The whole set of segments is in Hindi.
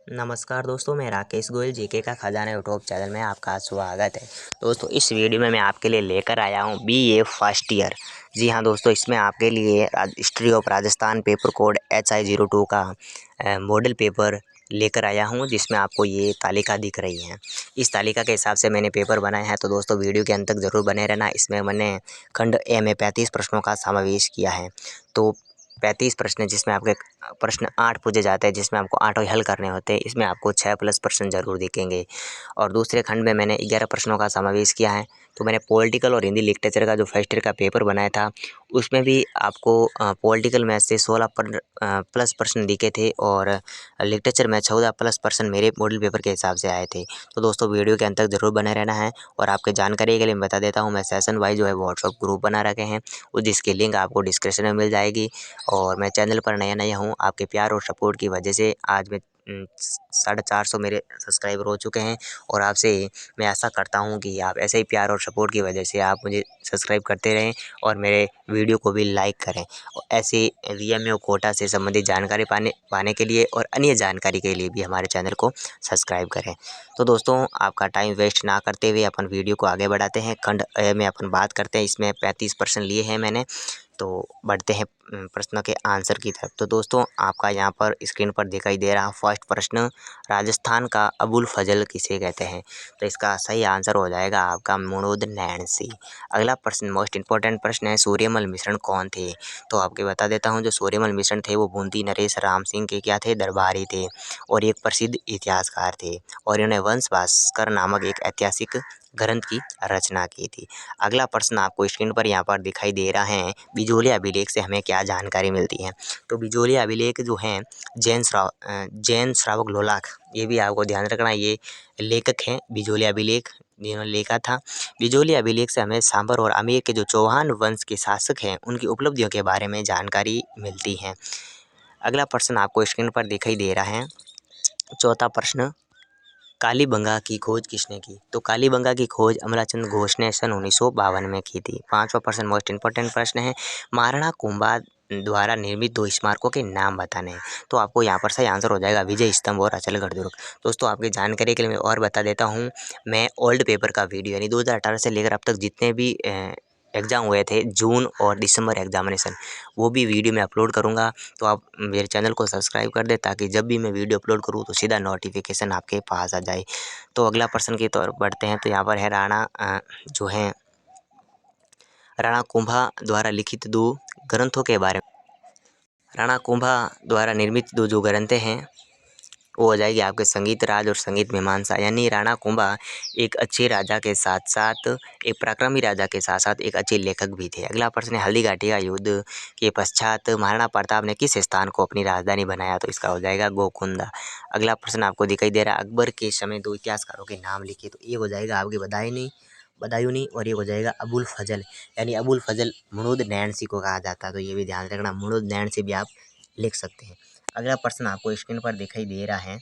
नमस्कार दोस्तों, मैं राकेश गोयल जीके का खजाना यूट्यूब चैनल में आपका स्वागत है। दोस्तों, इस वीडियो में मैं आपके लिए लेकर आया हूं बीए फर्स्ट ईयर। जी हां दोस्तों, इसमें आपके लिए history of Rajasthan paper code HI02 का मॉडल पेपर लेकर आया हूं, जिसमें आपको ये तालिका दिख रही है। इस तालिका के हिसाब से मैंने पेपर बनाया है, तो दोस्तों वीडियो के अंत तक ज़रूर बने रहना। इसमें मैंने खंड ए में 35 प्रश्नों का समावेश किया है। तो 35 प्रश्न, जिसमें आपके प्रश्न 8 पूछे जाते हैं, जिसमें आपको 8 हल करने होते हैं। इसमें आपको 6 प्लस प्रश्न ज़रूर दिखेंगे। और दूसरे खंड में मैंने 11 प्रश्नों का समावेश किया है। तो मैंने पॉलिटिकल और हिंदी लिटरेचर का जो फर्स्ट ईयर का पेपर बनाया था, उसमें भी आपको पॉलिटिकल मैथ से 16 प्लस प्रश्न दिखे थे, और लिटरेचर में 14 प्लस प्रश्न मेरे मॉडल पेपर के हिसाब से आए थे। तो दोस्तों वीडियो के अंत तक ज़रूर बने रहना है। और आपके जानकारी के लिए मैं बता देता हूँ, मैं सेशन वाइज जो है व्हाट्सअप ग्रुप बना रखे हैं, जिसकी लिंक आपको डिस्क्रिप्शन में मिल जाएगी। और मैं चैनल पर नया हूँ, आपके प्यार और सपोर्ट की वजह से आज मैं 450 मेरे सब्सक्राइबर हो चुके हैं। और आपसे मैं आशा करता हूँ कि आप ऐसे ही प्यार और सपोर्ट की वजह से आप मुझे सब्सक्राइब करते रहें और मेरे वीडियो को भी लाइक करें। और ऐसे VMO कोटा से संबंधित जानकारी पाने के लिए और अन्य जानकारी के लिए भी हमारे चैनल को सब्सक्राइब करें। तो दोस्तों, आपका टाइम वेस्ट ना करते हुए अपन वीडियो को आगे बढ़ाते हैं। खंड ए में अपन बात करते हैं। इसमें 35 प्रश्न लिए हैं मैंने। तो बढ़ते हैं प्रश्नों के आंसर की तरफ। तो दोस्तों, आपका यहाँ पर स्क्रीन पर दिखाई दे रहा फर्स्ट प्रश्न, राजस्थान का अबुल फजल किसे कहते हैं? तो इसका सही आंसर हो जाएगा आपका मुणुद नैणसी। अगला प्रश्न मोस्ट इंपॉर्टेंट प्रश्न है, सूर्यमल मिश्रण कौन थे? तो आपके बता देता हूँ, जो सूर्यमल मिश्रण थे वो बूंदी नरेश राम सिंह के क्या थे? दरबारी थे, और एक प्रसिद्ध इतिहासकार थे, और इन्होंने वंश भास्कर नामक एक ऐतिहासिक ग्रंथ की रचना की थी। अगला प्रश्न आपको स्क्रीन पर यहाँ पर दिखाई दे रहा है, बिजोलिया अभिलेख से हमें क्या जानकारी मिलती है? तो बिजोलिया अभिलेख जो हैं जैन श्रावक लोलाख, ये भी आपको ध्यान रखना, ये लेखक हैं बिजोलिया अभिलेख जिन्होंने लिखा था। बिजोलिया अभिलेख से हमें सांबर और आमेर के जो चौहान वंश के शासक हैं, उनकी उपलब्धियों के बारे में जानकारी मिलती है। अगला प्रश्न आपको स्क्रीन पर दिखाई दे रहा है, चौथा प्रश्न, कालीबंगा की खोज किसने की? तो कालीबंगा की खोज अमलाचंद घोष ने सन 1952 में की थी। पांचवा प्रश्न मोस्ट इंपॉर्टेंट प्रश्न है, महाराणा कुंभा द्वारा निर्मित 2 स्मारकों के नाम बताने हैं। तो आपको यहाँ पर सही आंसर हो जाएगा विजय स्तंभ और अचलगढ़ दुर्ग। दोस्तों, आपकी जानकारी के लिए मैं और बता देता हूँ, मैं ओल्ड पेपर का वीडियो यानी 2018 से लेकर अब तक जितने भी एग्ज़ाम हुए थे, जून और दिसंबर एग्जामिनेशन, वो भी वीडियो में अपलोड करूँगा। तो आप मेरे चैनल को सब्सक्राइब कर दें, ताकि जब भी मैं वीडियो अपलोड करूँ तो सीधा नोटिफिकेशन आपके पास आ जाए। तो अगला प्रश्न की तरफ बढ़ते हैं। तो यहाँ पर है जो है राणा कुंभा द्वारा लिखित 2 ग्रंथों के बारे में। राणा कुंभा द्वारा निर्मित 2 जो ग्रंथें हैं, वो हो जाएगी आपके संगीत राज और संगीत मीमांसा। यानी राणा कुंभा एक अच्छे राजा के साथ साथ, एक पराक्रमी राजा के साथ साथ एक अच्छे लेखक भी थे। अगला प्रश्न है, हल्दी घाटी का युद्ध के पश्चात महाराणा प्रताप ने किस स्थान को अपनी राजधानी बनाया? तो इसका हो जाएगा गोकुंदा। अगला प्रश्न आपको दिखाई दे रहा है, अकबर के समय 2 इतिहासकारों के नाम लिखे। तो ये हो जाएगा आपके बदायूनी, और ये हो जाएगा अबुल फजल। यानी अबुल फजल मुणुद नैणसी को कहा जाता है। तो ये भी ध्यान रखना, मुणुद नैणसी भी आप लिख सकते हैं। अगला प्रश्न आपको स्क्रीन पर दिखाई दे रहा है,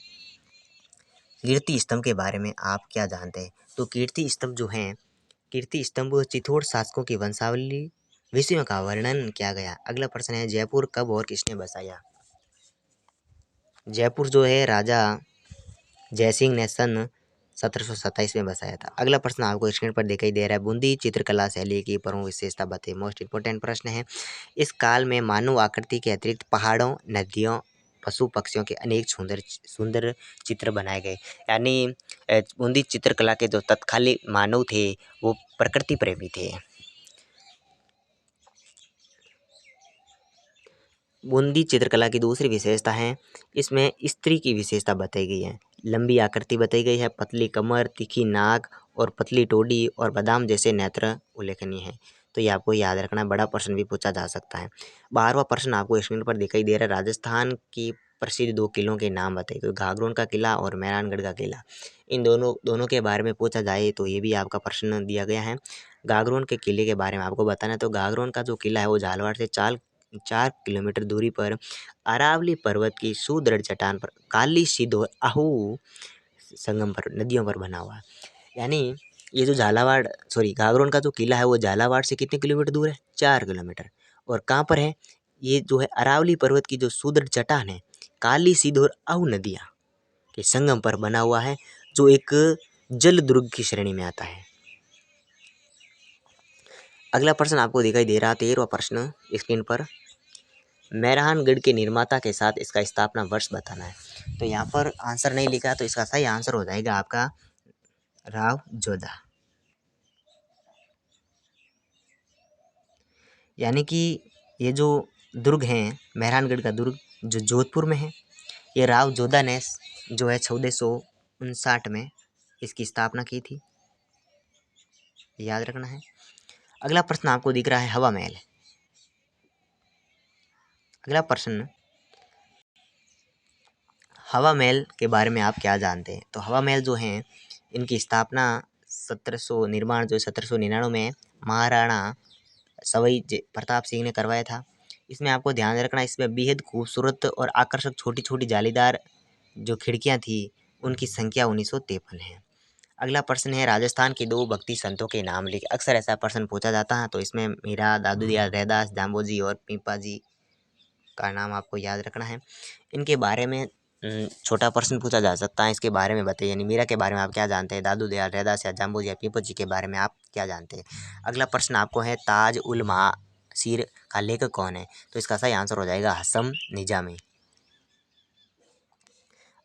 कीर्ति स्तंभ के बारे में आप क्या जानते हैं? तो कीर्ति स्तंभ जो हैं, कीर्ति स्तंभ चित्तौड़ शासकों की वंशावली विषयों का वर्णन किया गया। अगला प्रश्न है, जयपुर कब और किसने बसाया? जयपुर जो है राजा जयसिंह ने सन 1727 में बसाया था। अगला प्रश्न आपको स्क्रीन पर दिखाई दे रहा है, बूंदी चित्रकला शैली की प्रमुख विशेषता बताइए। मोस्ट इंपोर्टेंट प्रश्न है, इस काल में मानव आकृति के अतिरिक्त पहाड़ों, नदियों, पशु पक्षियों के अनेक सुंदर सुंदर चित्र बनाए गए। यानी बूंदी चित्रकला के जो तत्कालीन मानव थे, वो प्रकृति प्रेमी थे। बूंदी चित्रकला की दूसरी विशेषता है, इसमें स्त्री की विशेषता बताई गई है। लंबी आकृति बताई गई है, पतली कमर, तीखी नाक और पतली टोडी और बादाम जैसे नेत्र उल्लेखनीय है। तो ये आपको याद रखना है, बड़ा प्रश्न भी पूछा जा सकता है। 12वां प्रश्न आपको स्क्रीन पर दिखाई दे रहा है, राजस्थान की प्रसिद्ध 2 किलों के नाम बताइए। तो घाघरोन का किला और मेहरानगढ़ का किला, इन दोनों के बारे में पूछा जाए तो ये भी आपका प्रश्न दिया गया है। घाघरोन के किले के बारे में आपको बताना है। तो घाघरोन का जो किला है वो झालावाड़ से 4 किलोमीटर दूरी पर अरावली पर्वत की सुदृढ़ चट्टान पर काली सिंध और आहू संगम पर नदियों पर बना हुआ है। यानी ये जो घाघरोन का जो किला है वो झालावाड़ से कितने किलोमीटर दूर है? 4 किलोमीटर। और कहाँ पर है? ये जो है अरावली पर्वत की जो सुदृढ़ चट्टान है, काली सिंध और आहू नदियाँ के संगम पर बना हुआ है, जो एक जल दुर्ग की श्रेणी में आता है। अगला प्रश्न आपको दिखाई दे रहा 13वां प्रश्न स्क्रीन पर, मेहरानगढ़ के निर्माता के साथ इसका स्थापना वर्ष बताना है। तो यहाँ पर आंसर नहीं लिखा, तो इसका सही आंसर हो जाएगा आपका राव जोधा। यानी कि ये जो दुर्ग हैं, मेहरानगढ़ का दुर्ग जो जोधपुर में है, ये राव जोधा ने जो है 1459 में इसकी स्थापना की थी, याद रखना है। अगला प्रश्न आपको दिख रहा है हवा महल। अगला प्रश्न, हवा महल के बारे में आप क्या जानते हैं? तो हवा महल जो हैं, इनकी स्थापना 1700 निर्माण जो 1799 में महाराणा सवाई प्रताप सिंह ने करवाया था। इसमें आपको ध्यान रखना, इसमें बेहद खूबसूरत और आकर्षक छोटी छोटी जालीदार जो खिड़कियां थी, उनकी संख्या 1953 है। अगला प्रश्न है, राजस्थान के 2 भक्ति संतों के नाम लिखे। अक्सर ऐसा प्रश्न पूछा जाता है, तो इसमें मीरा, दादू दयाल रैदास, जाम्बोजी और पीपा जी का नाम आपको याद रखना है। इनके बारे में छोटा प्रश्न पूछा जा सकता है, इसके बारे में बताइए। यानी मीरा के बारे में आप क्या जानते हैं, दादू दयाल रैदास या जाम्बोजी या पीपा जी के बारे में आप क्या जानते हैं। अगला प्रश्न आपको है, ताज उल मासीर का लेखक कौन है? तो इसका सही आंसर हो जाएगा हसन निजामी।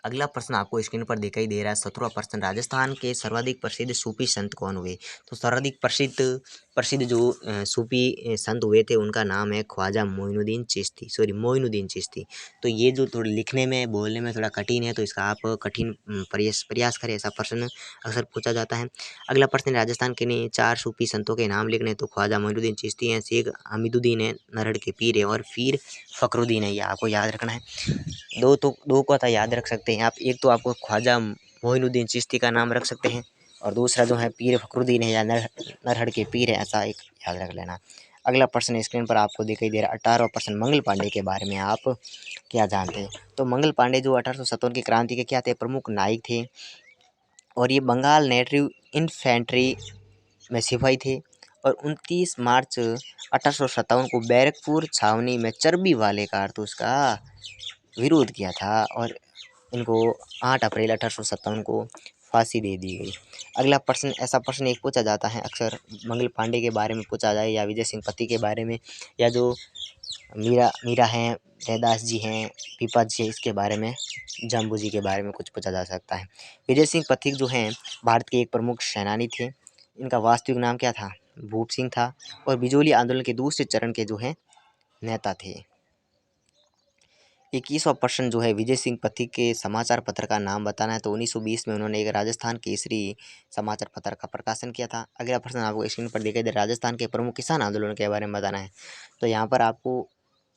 अगला प्रश्न आपको स्क्रीन पर दिखाई दे रहा है 17वां प्रश्न, राजस्थान के सर्वाधिक प्रसिद्ध सूफी संत कौन हुए? तो सर्वाधिक प्रसिद्ध जो सूफी संत हुए थे, उनका नाम है ख्वाजा मोइनुद्दीन चिश्ती। तो ये जो थोड़ा लिखने में बोलने में थोड़ा कठिन है, तो इसका आप कठिन प्रयास करें, ऐसा प्रश्न अक्सर पूछा जाता है। अगला प्रश्न, राजस्थान के 4 सूफी संतों के नाम लिखने, तो ख्वाजा मोइनुद्दीन चिश्ती हैं, शेख हमीदुद्दीन है, नरहड़ के पीर है, और पीर फखरुद्दीन है। ये आपको याद रखना है। दो को तो याद रख सकते हैं आप, एक तो आपको ख्वाजा मोइनुद्दीन चिश्ती का नाम रख सकते हैं, और दूसरा जो है पीर फखरुद्दीन है या नरहड़ के पीर है, ऐसा एक याद रख लेना। अगला प्रश्न स्क्रीन पर आपको दिखाई दे रहा है 18वां प्रश्न, मंगल पांडे के बारे में आप क्या जानते हैं? तो मंगल पांडे जो 1857 की क्रांति के क्या थे, प्रमुख नायक थे, और ये बंगाल नेटिव इन्फेंट्री में सिपाही थे, और 29 मार्च 1857 को बैरकपुर छावनी में चर्बी वाले कारतूस का विरोध किया था, और इनको 8 अप्रैल 1857 को फांसी दे दी गई। अगला प्रश्न, ऐसा प्रश्न एक पूछा जाता है अक्सर, मंगल पांडे के बारे में पूछा जाए, या विजय सिंह पति के बारे में, या जो मीरा हैं, रैदास जी हैं, पीपा जी हैं, इसके बारे में, जाम्बू जी के बारे में कुछ पूछा जा सकता है। विजय सिंह पथिक जो हैं, भारत के एक प्रमुख सेनानी थे। इनका वास्तविक नाम क्या था? भूप सिंह था, और बिजोली आंदोलन के दूसरे चरण के जो हैं नेता थे। 21वां प्रश्न जो है, विजय सिंह पथिक के समाचार पत्र का नाम बताना है। तो 1920 में उन्होंने एक राजस्थान केसरी समाचार पत्र का प्रकाशन किया था। अगला प्रश्न आपको स्क्रीन पर दिखाई दे, राजस्थान के प्रमुख किसान आंदोलन के बारे में बताना है। तो यहाँ पर आपको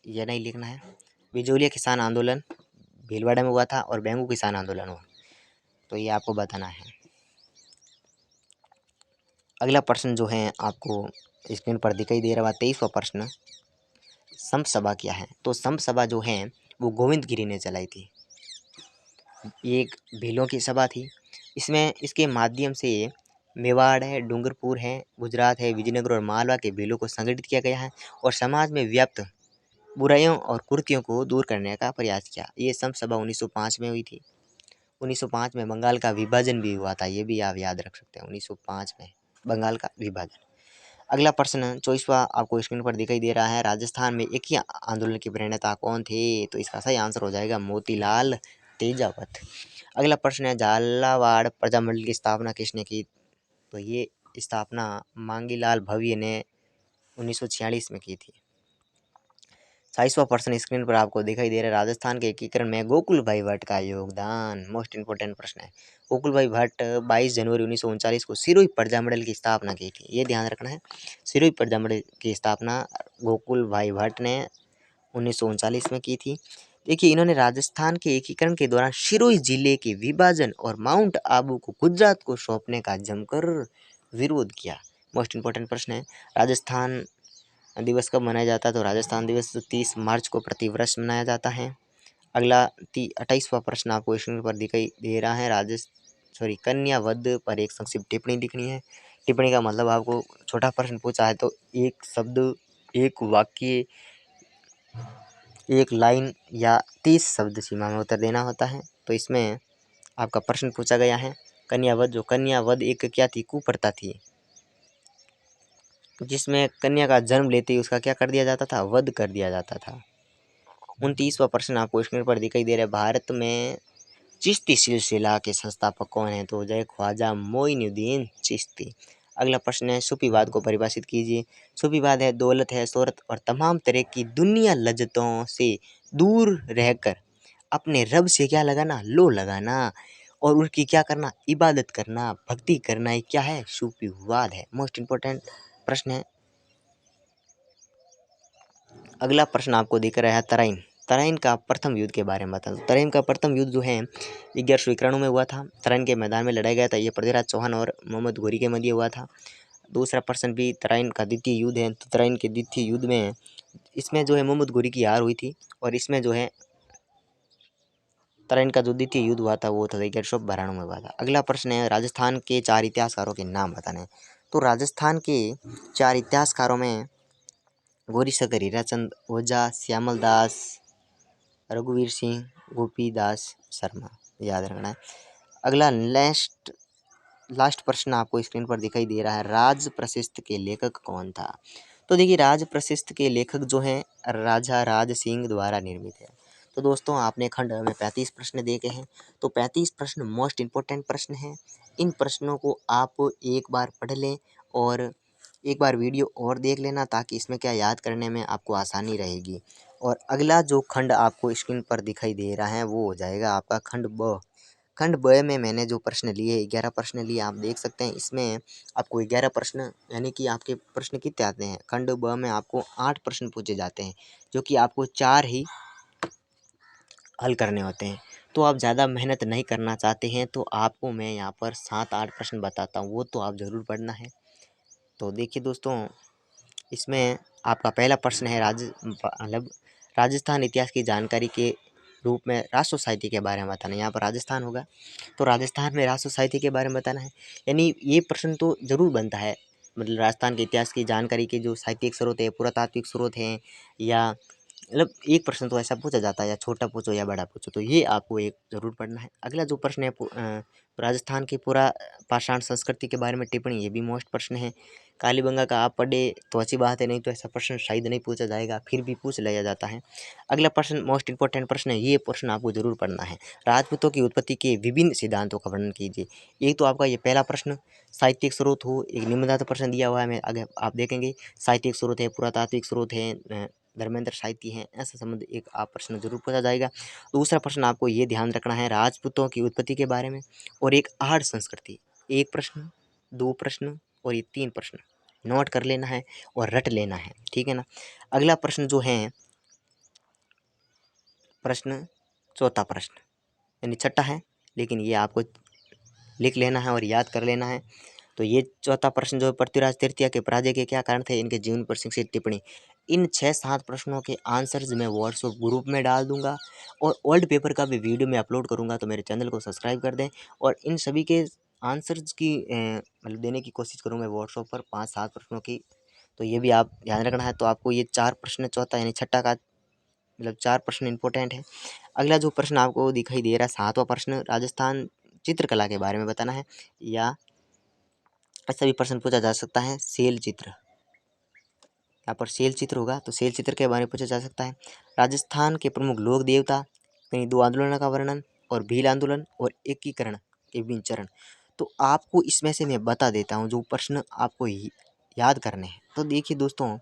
यह नहीं लिखना है, बिजोलिया किसान आंदोलन भीलवाड़ा में हुआ था, और बेंगू किसान आंदोलन हुआ, तो ये आपको बताना है। अगला प्रश्न जो है आपको स्क्रीन पर दिखाई दे रहा है 23वां प्रश्न, संप सभा क्या है? तो संप सभा जो है वो गोविंद गिरी ने चलाई थी। ये एक भीलों की सभा थी। इसमें इसके माध्यम से मेवाड़ है, डूंगरपुर है, गुजरात है, विजयनगर और मालवा के भीलों को संगठित किया गया है, और समाज में व्याप्त बुराइयों और कुरीतियों को दूर करने का प्रयास किया। ये संप सभा 1905 में हुई थी। 1905 में बंगाल का विभाजन भी हुआ था, ये भी आप याद रख सकते हैं, 1905 में बंगाल का विभाजन। अगला प्रश्न 24वां आपको स्क्रीन पर दिखाई दे रहा है, राजस्थान में एक ही आंदोलन के प्रणेता कौन थे? तो इसका सही आंसर हो जाएगा मोतीलाल तेजावत। अगला प्रश्न है, झालावाड़ प्रजामंडल की स्थापना किसने की? तो ये स्थापना मांगीलाल भव्य ने 1946 में की थी। 27वां प्रश्न स्क्रीन पर आपको दिखाई दे रहा है, राजस्थान के एकीकरण में गोकुल भाई भट्ट का योगदान, मोस्ट इंपोर्टेंट प्रश्न है। गोकुल भाई भट्ट 22 जनवरी 1939 को सिरोही प्रजामंडल की स्थापना की थी, ये ध्यान रखना है। सिरोही प्रजामंडल की स्थापना गोकुल भाई भट्ट ने 1939 में की थी। देखिए, इन्होंने राजस्थान के एकीकरण के दौरान सिरोही जिले के विभाजन और माउंट आबू को गुजरात को सौंपने का जमकर विरोध किया। मोस्ट इंपोर्टेंट प्रश्न है, राजस्थान दिवस कब मनाया जाता है? तो राजस्थान दिवस 30 मार्च को प्रतिवर्ष मनाया जाता है। अगला 28वां प्रश्न आपको स्क्रीन पर दिखाई दे रहा है, कन्या वध पर एक संक्षिप्त टिप्पणी लिखनी है। टिप्पणी का मतलब आपको छोटा प्रश्न पूछा है, तो एक शब्द, एक वाक्य, एक लाइन या 30 शब्द सीमा में उत्तर देना होता है। तो इसमें आपका प्रश्न पूछा गया है कन्यावध। जो कन्यावध एक क्या थी, कुप्रथा थी, जिसमें कन्या का जन्म लेते ही उसका क्या कर दिया जाता था, वध कर दिया जाता था। 29वां प्रश्न आपको स्क्रीन पर दिखाई दे रहा है, भारत में चिश्ती सिलसिला के संस्थापक कौन है, तो जय ख्वाजा मोइनुद्दीन चिश्ती। अगला प्रश्न है, सूफीवाद को परिभाषित कीजिए। सूफीवाद है दौलत है शोहरत और तमाम तरह की दुनिया लज्जतों से दूर रहकर अपने रब से क्या लगाना, लो लगाना, और उनकी क्या करना, इबादत करना, भक्ति करना, ये क्या है, सूफीवाद है। मोस्ट इंपॉर्टेंट प्रश्न है। अगला प्रश्न आपको दिख रहा है तराइन। तराइन का प्रथम युद्ध के बारे में बताओ। तराइन का प्रथम युद्ध जो है 1191 में हुआ था। तराइन के मैदान में लड़ाया गया था। ये पृथ्वीराज चौहान और मोहम्मद घोरी के मध्य हुआ था। दूसरा प्रश्न भी तराइन का द्वितीय युद्ध है। तो तराइन के द्वितीय युद्ध में इसमें जो है मोहम्मद घोरी की हार हुई थी, और इसमें जो है तराइन का जो द्वितीय युद्ध हुआ था वो था 1192 में हुआ था। अगला प्रश्न है, राजस्थान के 4 इतिहासकारों के नाम बताने। तो राजस्थान के 4 इतिहासकारों में गौरी शंकर हीराचंद ओझा, श्यामल दास, रघुवीर सिंह, गोपीदास शर्मा, याद रखना है। अगला लास्ट प्रश्न आपको स्क्रीन पर दिखाई दे रहा है, राज प्रशस्त के लेखक कौन था। तो देखिए, राज प्रशस्त के लेखक जो हैं राजा राज सिंह द्वारा निर्मित है। तो दोस्तों, आपने खंड में 35 प्रश्न देखे हैं। तो 35 प्रश्न मोस्ट इंपॉर्टेंट प्रश्न हैं। इन प्रश्नों को आप एक बार पढ़ लें और एक बार वीडियो और देख लेना, ताकि इसमें क्या याद करने में आपको आसानी रहेगी। और अगला जो खंड आपको स्क्रीन पर दिखाई दे रहा है वो हो जाएगा आपका खंड ब। खंड ब में मैंने जो प्रश्न लिए 11 प्रश्न लिए, आप देख सकते हैं। इसमें आपको 11 प्रश्न, यानी कि आपके प्रश्न कितने आते हैं, खंड ब में आपको 8 प्रश्न पूछे जाते हैं, जो कि आपको 4 ही हल करने होते हैं। तो आप ज़्यादा मेहनत नहीं करना चाहते हैं तो आपको मैं यहाँ पर 7-8 प्रश्न बताता हूँ, वो तो आप ज़रूर पढ़ना है। तो देखिए दोस्तों, इसमें आपका पहला प्रश्न है मतलब राजस्थान इतिहास की जानकारी के रूप में राष्ट्र साहित्य के बारे में बताना है। यहाँ पर राजस्थान होगा, तो राजस्थान में राष्ट्र साहित्य के बारे में बताना है। यानी ये प्रश्न तो जरूर बनता है, मतलब राजस्थान के इतिहास की जानकारी के जो साहित्यिक स्रोत है, पुरातात्विक स्रोत हैं, या मतलब एक प्रश्न तो ऐसा पूछा जाता है, या छोटा पूछो या बड़ा पूछो, तो ये आपको एक ज़रूर पढ़ना है। अगला जो प्रश्न है राजस्थान की पूरा पाषाण संस्कृति के बारे में टिप्पणी, ये भी मोस्ट प्रश्न है। कालीबंगा का आप पढ़े तो अच्छी बात है, नहीं तो ऐसा प्रश्न शायद नहीं पूछा जाएगा, फिर भी पूछ लिया जाता है। अगला प्रश्न मोस्ट इंपॉर्टेंट प्रश्न है, ये प्रश्न आपको जरूर पढ़ना है। राजपूतों की उत्पत्ति के विभिन्न सिद्धांतों का वर्णन कीजिए। एक तो आपका ये पहला प्रश्न साहित्यिक स्रोत हो, एक निम्नदाता प्रश्न दिया हुआ है, मैं आगे आप देखेंगे साहित्यिक स्रोत है, पुरातात्विक स्रोत है, धर्मेंद्र साहित्य है, ऐसा संबंध एक आप प्रश्न जरूर पूछा जाएगा। दूसरा प्रश्न आपको ये ध्यान रखना है राजपूतों की उत्पत्ति के बारे में, और एक आर्य संस्कृति। एक प्रश्न, 2 प्रश्न और ये 3 प्रश्न नोट कर लेना है और रट लेना है, ठीक है ना। अगला प्रश्न जो है प्रश्न चौथा प्रश्न, यानी छठा है, लेकिन ये आपको लिख लेना है और याद कर लेना है। तो ये चौथा प्रश्न जो पृथ्वीराज तृतीय के पराजय के क्या कारण थे, इनके जीवन पर शिक्षित टिप्पणी। इन 6-7 प्रश्नों के आंसर्स मैं व्हाट्सएप ग्रुप में डाल दूंगा, और ओल्ड पेपर का भी वीडियो में अपलोड करूंगा, तो मेरे चैनल को सब्सक्राइब कर दें। और इन सभी के आंसर्स की मतलब देने की कोशिश करूँगा व्हाट्सएप पर 5-7 प्रश्नों की, तो ये भी आप ध्यान रखना है। तो आपको ये 4 प्रश्न चौथा यानी छठा का मतलब 4 प्रश्न इंपॉर्टेंट है। अगला जो प्रश्न आपको दिखाई दे रहा है 7वां प्रश्न, राजस्थान चित्रकला के बारे में बताना है, या ऐसा भी प्रश्न पूछा जा सकता है शैल चित्र। यहाँ पर शैल चित्र होगा तो शैल चित्र के बारे में पूछा जा सकता है। राजस्थान के प्रमुख लोक देवता, कहीं 2 आंदोलनों का वर्णन, और भील आंदोलन और एकीकरण के विभिन्न चरण। तो आपको इसमें से मैं बता देता हूँ जो प्रश्न आपको याद करने हैं। तो देखिए दोस्तों,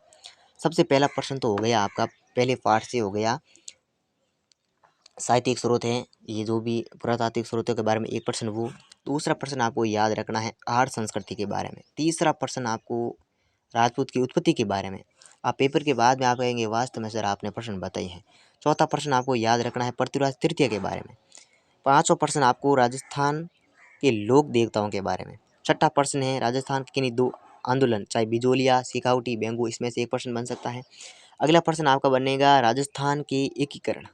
सबसे पहला प्रश्न तो हो गया आपका पहले पार्ट से हो गया साहित्यिक स्रोत हैं, ये जो भी पुरातात्विक स्रोतों के बारे में एक प्रश्न वो। दूसरा प्रश्न आपको याद रखना है आर्य संस्कृति के बारे में। तीसरा प्रश्न आपको राजपूत की उत्पत्ति के बारे में। आप पेपर के बाद में आप कहेंगे वास्तव में सर आपने प्रश्न बताए हैं। चौथा प्रश्न आपको याद रखना है पृथ्वीराज तृतीय के बारे में। पांचवा प्रश्न आपको राजस्थान के लोक देवताओं के बारे में। छठा प्रश्न है राजस्थान के किन्हीं 2 आंदोलन, चाहे बिजोलिया, सिखावटी, बेंगू, इसमें से एक प्रश्न बन सकता है। अगला प्रश्न आपका बनेगा राजस्थान के एकीकरण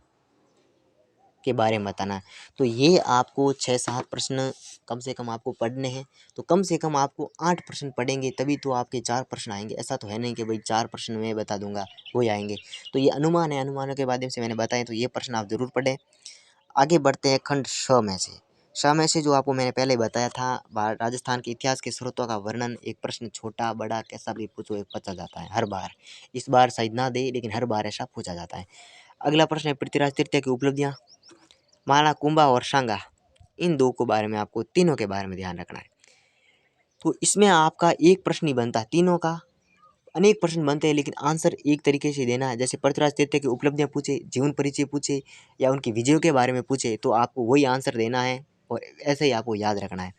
के बारे में बताना है। तो ये आपको 6-7 प्रश्न कम से कम आपको पढ़ने हैं। तो कम से कम आपको 8 प्रश्न पढ़ेंगे तभी तो आपके 4 प्रश्न आएंगे। ऐसा तो है नहीं कि भाई 4 प्रश्न मैं बता दूंगा वो आएंगे। तो ये अनुमान है, अनुमानों के माध्यम से मैंने बताया, तो ये प्रश्न आप जरूर पढ़ें। आगे बढ़ते हैं खंड श में से। समय से जो आपको मैंने पहले बताया था, राजस्थान के इतिहास के स्रोतों का वर्णन, एक प्रश्न छोटा बड़ा कैसा भी पूछो एक पूछा जाता है हर बार। इस बार शायद ना दे, लेकिन हर बार ऐसा पूछा जाता है। अगला प्रश्न है पृथ्वीराज तृतीय की उपलब्धियां। महाराणा कुंभा और सांगा, इन दो को बारे में आपको तीनों के बारे में ध्यान रखना है। तो इसमें आपका एक प्रश्न ही बनता है, तीनों का अनेक प्रश्न बनते हैं, लेकिन आंसर एक तरीके से देना है। जैसे पृथ्वीराज तृतीय की उपलब्धियां पूछे, जीवन परिचय पूछे या उनकी विजयों के बारे में पूछे, तो आपको वही आंसर देना है और ऐसे ही आपको याद रखना है।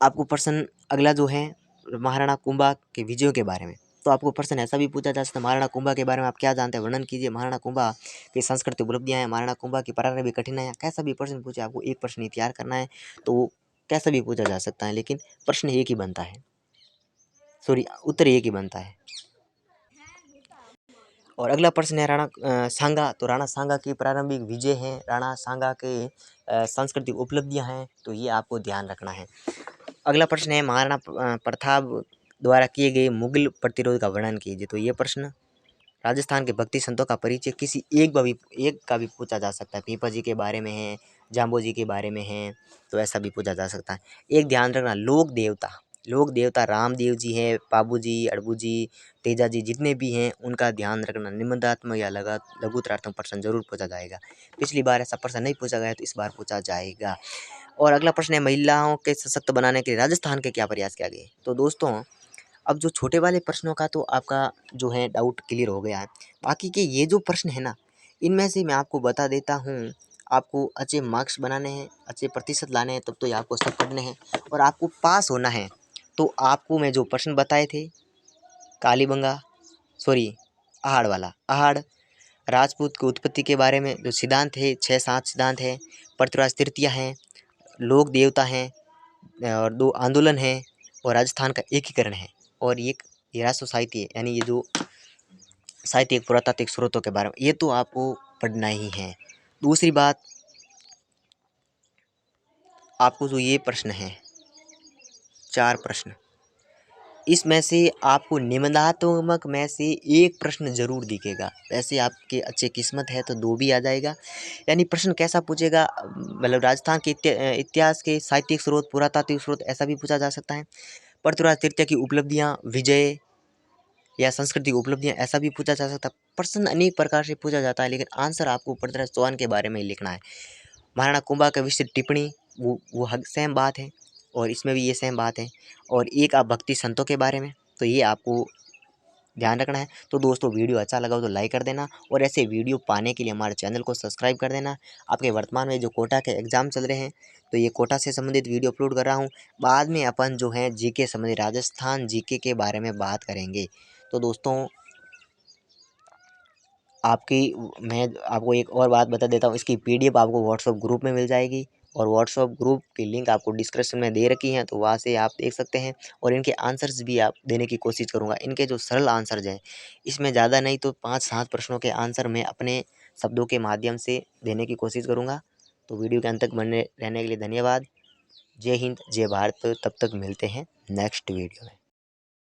आपको प्रश्न अगला जो है महाराणा कुंभा के विजयों के बारे में, तो आपको प्रश्न ऐसा भी पूछा जा सकता है, महाराणा कुंभा के बारे में आप क्या जानते हैं, वर्णन कीजिए। महाराणा कुंभा की सांस्कृतिक उपलब्धियां हैं, महाराणा कुंभा की प्रारंभिक कठिनाइयां, कैसा भी प्रश्न पूछे आपको एक प्रश्न ही तैयार करना है। तो वो कैसा भी पूछा जा सकता है, लेकिन प्रश्न एक ही बनता है, सॉरी उत्तर एक ही बनता है। और अगला प्रश्न है राणा सांगा। तो राणा सांगा की प्रारंभिक विजय हैं, राणा सांगा के सांस्कृतिक उपलब्धियां हैं, तो ये आपको ध्यान रखना है। अगला प्रश्न है महाराणा प्रताप द्वारा किए गए मुगल प्रतिरोध का वर्णन कीजिए। तो ये प्रश्न राजस्थान के भक्ति संतों का परिचय किसी एक का भी पूछा जा सकता है। पीपा जी के बारे में है, जाम्बो जी के बारे में है, तो ऐसा भी पूछा जा सकता है। एक ध्यान रखना, लोक देवता रामदेव जी हैं, बाबू जी, अड़बू जी, तेजा जी, जितने भी हैं उनका ध्यान रखना। निबंधात्मक या लघुतरात्मक प्रश्न जरूर पूछा जाएगा। पिछली बार ऐसा प्रश्न नहीं पूछा गया, तो इस बार पूछा जाएगा। और अगला प्रश्न है महिलाओं के सशक्त बनाने के लिए राजस्थान के क्या प्रयास किया गए। तो दोस्तों अब जो छोटे वाले प्रश्नों का तो आपका जो है डाउट क्लियर हो गया है। बाकी के ये जो प्रश्न है ना, इनमें से मैं आपको बता देता हूँ। आपको अच्छे मार्क्स बनाने हैं, अच्छे प्रतिशत लाने हैं, तब तो ये आपको सब पढ़ने हैं और आपको पास होना है। तो आपको मैं जो प्रश्न बताए थे, कालीबंगा, सॉरी आहड़ वाला, आहड़ राजपूत की उत्पत्ति के बारे में जो सिद्धांत है, 6-7 सिद्धांत है, पृथ्वीराज तृतीय हैं, लोक देवता हैं, और 2 आंदोलन हैं, और राजस्थान का एकीकरण है, और एक ये राष्ट्र साहित्य है, यानी ये जो साहित्य एक पुरातात्विक स्रोतों के बारे में, ये तो आपको पढ़ना ही है। दूसरी बात, आपको जो ये प्रश्न है 4 प्रश्न, इसमें से आपको निबंधात्मक में से एक प्रश्न जरूर दिखेगा। वैसे आपके अच्छे किस्मत है तो 2 भी आ जाएगा। यानी प्रश्न कैसा पूछेगा, मतलब राजस्थान के इतिहास के साहित्यिक स्रोत, पुरातात्विक स्रोत, ऐसा भी पूछा जा सकता है। पृथ्वीराज तृतीय की उपलब्धियां, विजय या सांस्कृतिक उपलब्धियां, ऐसा भी पूछा जा सकता है। प्रश्न अनेक प्रकार से पूछा जाता है, लेकिन आंसर आपको पृथ्वीराज चौहान के बारे में लिखना है। महाराणा कुंभा का विस्तृत टिप्पणी, वो सेम बात है, और इसमें भी ये सेम बात है। और एक आप भक्ति संतों के बारे में, तो ये आपको ध्यान रखना है। तो दोस्तों वीडियो अच्छा लगा हो तो लाइक कर देना, और ऐसे वीडियो पाने के लिए हमारे चैनल को सब्सक्राइब कर देना। आपके वर्तमान में जो कोटा के एग्ज़ाम चल रहे हैं, तो ये कोटा से संबंधित वीडियो अपलोड कर रहा हूँ। बाद में अपन जो है जीके संबंधित राजस्थान जीके के बारे में बात करेंगे। तो दोस्तों मैं आपको एक और बात बता देता हूँ, इसकी पीडीएफ आपको व्हाट्सएप ग्रुप में मिल जाएगी, और व्हाट्सएप ग्रुप की लिंक आपको डिस्क्रिप्शन में दे रखी है, तो वहाँ से आप देख सकते हैं। और इनके आंसर्स भी आप देने की कोशिश करूँगा। इनके जो सरल आंसर्स हैं, इसमें ज़्यादा नहीं तो 5-7 प्रश्नों के आंसर मैं अपने शब्दों के माध्यम से देने की कोशिश करूँगा। तो वीडियो के अंत तक बने रहने के लिए धन्यवाद। जय हिंद, जय भारत। तब तक मिलते हैं नेक्स्ट वीडियो में।